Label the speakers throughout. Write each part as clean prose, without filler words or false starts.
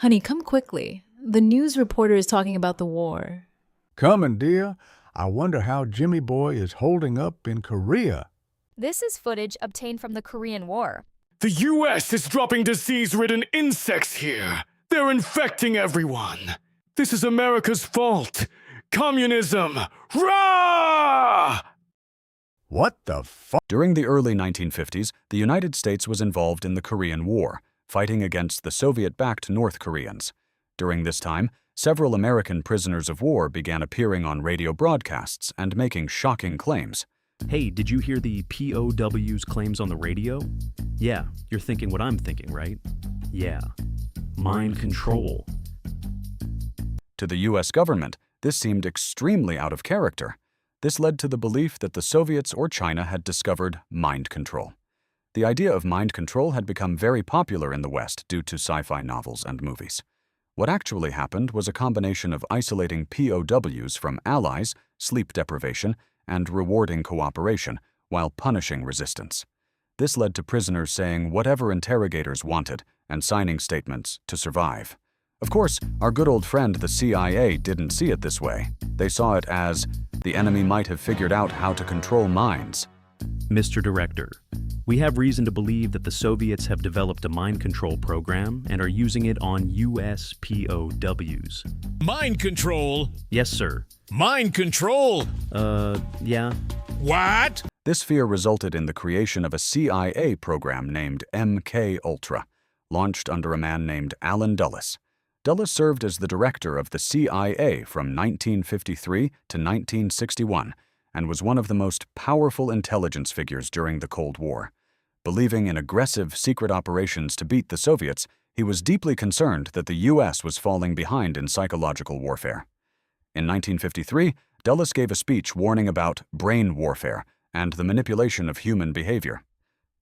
Speaker 1: Honey, come quickly. The news reporter is talking about the war.
Speaker 2: Coming, dear. I wonder how Jimmy Boy is holding up in Korea.
Speaker 3: This is footage obtained from the Korean War.
Speaker 4: The U.S. is dropping disease-ridden insects here. They're infecting everyone. This is America's fault. Communism! Rah!
Speaker 2: What the fuck?
Speaker 5: During the early 1950s, the United States was involved in the Korean War, fighting against the Soviet-backed North Koreans. During this time, several American prisoners of war began appearing on radio broadcasts and making shocking claims.
Speaker 6: Hey, did you hear the POW's claims on the radio? Yeah, you're thinking what I'm thinking, right? Yeah. Mind control.
Speaker 5: To the U.S. government, this seemed extremely out of character. This led to the belief that the Soviets or China had discovered mind control. The idea of mind control had become very popular in the West due to sci-fi novels and movies. What actually happened was a combination of isolating POWs from allies, sleep deprivation, and rewarding cooperation, while punishing resistance. This led to prisoners saying whatever interrogators wanted and signing statements to survive. Of course, our good old friend the CIA didn't see it this way. They saw it as the enemy might have figured out how to control minds.
Speaker 6: Mr. Director, we have reason to believe that the Soviets have developed a mind control program and are using it on U.S. POWs.
Speaker 7: Mind control?
Speaker 6: Yes, sir.
Speaker 7: Mind control?
Speaker 6: Yeah.
Speaker 7: What?
Speaker 5: This fear resulted in the creation of a CIA program named MKUltra, launched under a man named Allen Dulles. Dulles served as the director of the CIA from 1953 to 1961 and was one of the most powerful intelligence figures during the Cold War. Believing in aggressive secret operations to beat the Soviets, he was deeply concerned that the U.S. was falling behind in psychological warfare. In 1953, Dulles gave a speech warning about brain warfare and the manipulation of human behavior.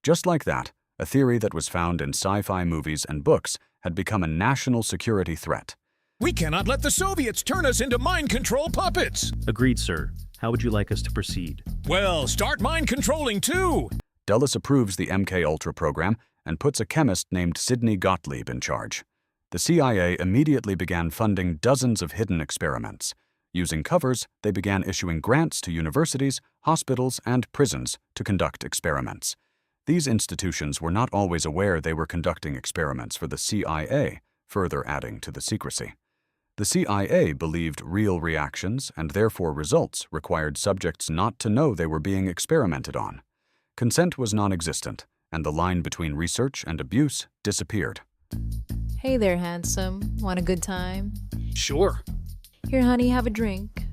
Speaker 5: Just like that, a theory that was found in sci-fi movies and books had become a national security threat.
Speaker 7: We cannot let the Soviets turn us into mind control puppets.
Speaker 6: Agreed, sir. How would you like us to proceed?
Speaker 7: Well, start mind controlling too.
Speaker 5: Dulles approves the MKUltra program and puts a chemist named Sidney Gottlieb in charge. The CIA immediately began funding dozens of hidden experiments. Using covers, they began issuing grants to universities, hospitals, and prisons to conduct experiments. These institutions were not always aware they were conducting experiments for the CIA, further adding to the secrecy. The CIA believed real reactions and therefore results required subjects not to know they were being experimented on. Consent was non-existent, and the line between research and abuse disappeared.
Speaker 1: Hey there, handsome. Want a good time?
Speaker 4: Sure.
Speaker 1: Here, honey, have a drink.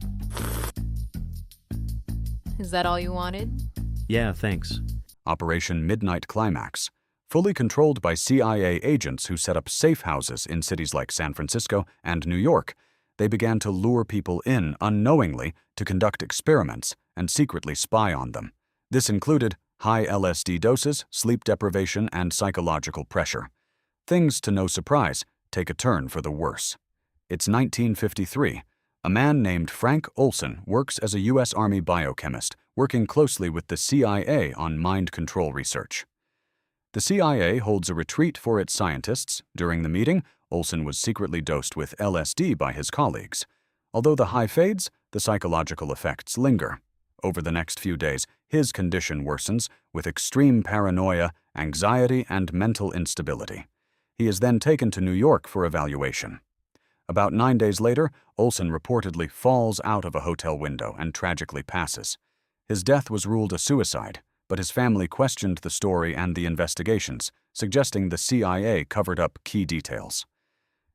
Speaker 1: Is that all you wanted?
Speaker 6: Yeah, thanks.
Speaker 5: Operation Midnight Climax. Fully controlled by CIA agents who set up safe houses in cities like San Francisco and New York, they began to lure people in unknowingly to conduct experiments and secretly spy on them. This included high LSD doses, sleep deprivation, and psychological pressure. Things, to no surprise, take a turn for the worse. It's 1953. A man named Frank Olson works as a U.S. Army biochemist, working closely with the CIA on mind control research. The CIA holds a retreat for its scientists. During the meeting, Olson was secretly dosed with LSD by his colleagues. Although the high fades, the psychological effects linger. Over the next few days, his condition worsens with extreme paranoia, anxiety, and mental instability. He is then taken to New York for evaluation. About 9 days later, Olson reportedly falls out of a hotel window and tragically passes. His death was ruled a suicide, but his family questioned the story and the investigations, suggesting the CIA covered up key details.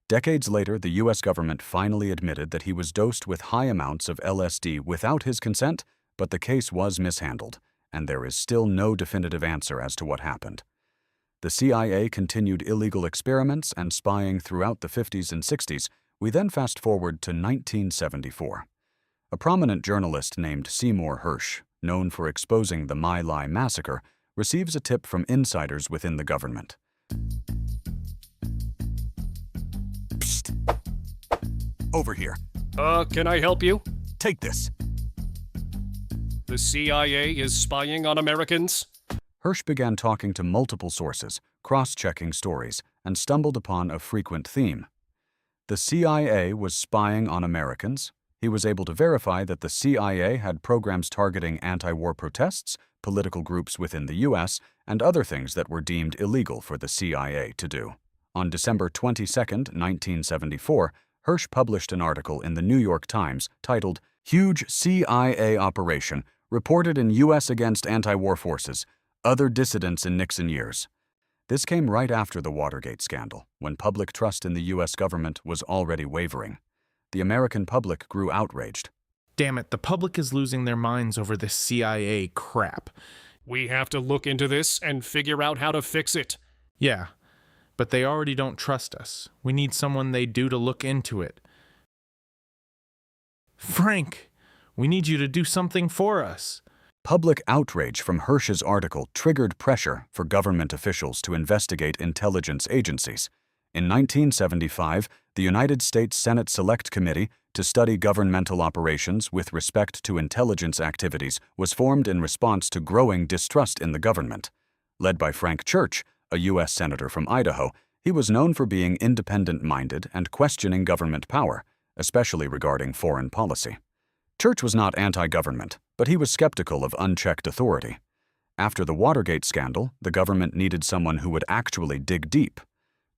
Speaker 5: Decades later, the U.S. government finally admitted that he was dosed with high amounts of LSD without his consent, but the case was mishandled, and there is still no definitive answer as to what happened. The CIA continued illegal experiments and spying throughout the 50s and 60s. We then fast forward to 1974. A prominent journalist named Seymour Hersh, known for exposing the My Lai massacre, receives a tip from insiders within the government. Psst. Over here.
Speaker 4: Can I help you?
Speaker 5: Take this.
Speaker 4: The CIA is spying on Americans?
Speaker 5: Hersh began talking to multiple sources, cross-checking stories, and stumbled upon a frequent theme: The CIA was spying on Americans. He was able to verify that the CIA had programs targeting anti-war protests, political groups within the U.S., and other things that were deemed illegal for the CIA to do. On December 22, 1974, Hirsch published an article in the New York Times titled, "Huge CIA Operation Reported in U.S. Against Anti-War Forces, Other Dissidents in Nixon Years." This came right after the Watergate scandal, when public trust in the U.S. government was already wavering. The American public grew outraged.
Speaker 8: Damn it, the public is losing their minds over this CIA crap.
Speaker 9: We have to look into this and figure out how to fix it.
Speaker 8: Yeah, but they already don't trust us. We need someone they do to look into it. Frank, we need you to do something for us.
Speaker 5: Public outrage from Hirsch's article triggered pressure for government officials to investigate intelligence agencies. In 1975, the United States Senate Select Committee to study governmental operations with respect to intelligence activities was formed in response to growing distrust in the government. Led by Frank Church, a U.S. Senator from Idaho, he was known for being independent-minded and questioning government power, especially regarding foreign policy. Church was not anti-government, but he was skeptical of unchecked authority. After the Watergate scandal, the government needed someone who would actually dig deep.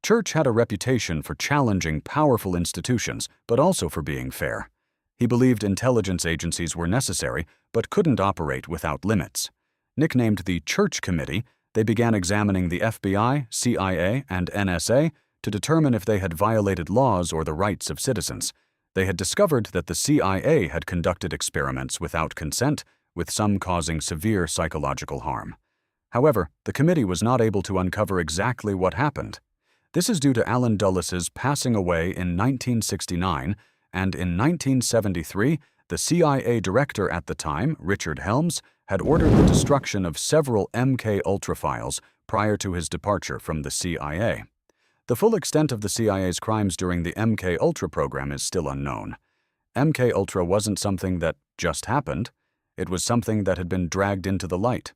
Speaker 5: Church had a reputation for challenging powerful institutions, but also for being fair. He believed intelligence agencies were necessary, but couldn't operate without limits. Nicknamed the Church Committee, they began examining the FBI, CIA, and NSA to determine if they had violated laws or the rights of citizens. They had discovered that the CIA had conducted experiments without consent, with some causing severe psychological harm. However, the committee was not able to uncover exactly what happened. This is due to Allen Dulles' passing away in 1969, and in 1973, the CIA director at the time, Richard Helms, had ordered the destruction of several MKUltra files prior to his departure from the CIA. The full extent of the CIA's crimes during the MKUltra program is still unknown. MKUltra wasn't something that just happened. It was something that had been dragged into the light.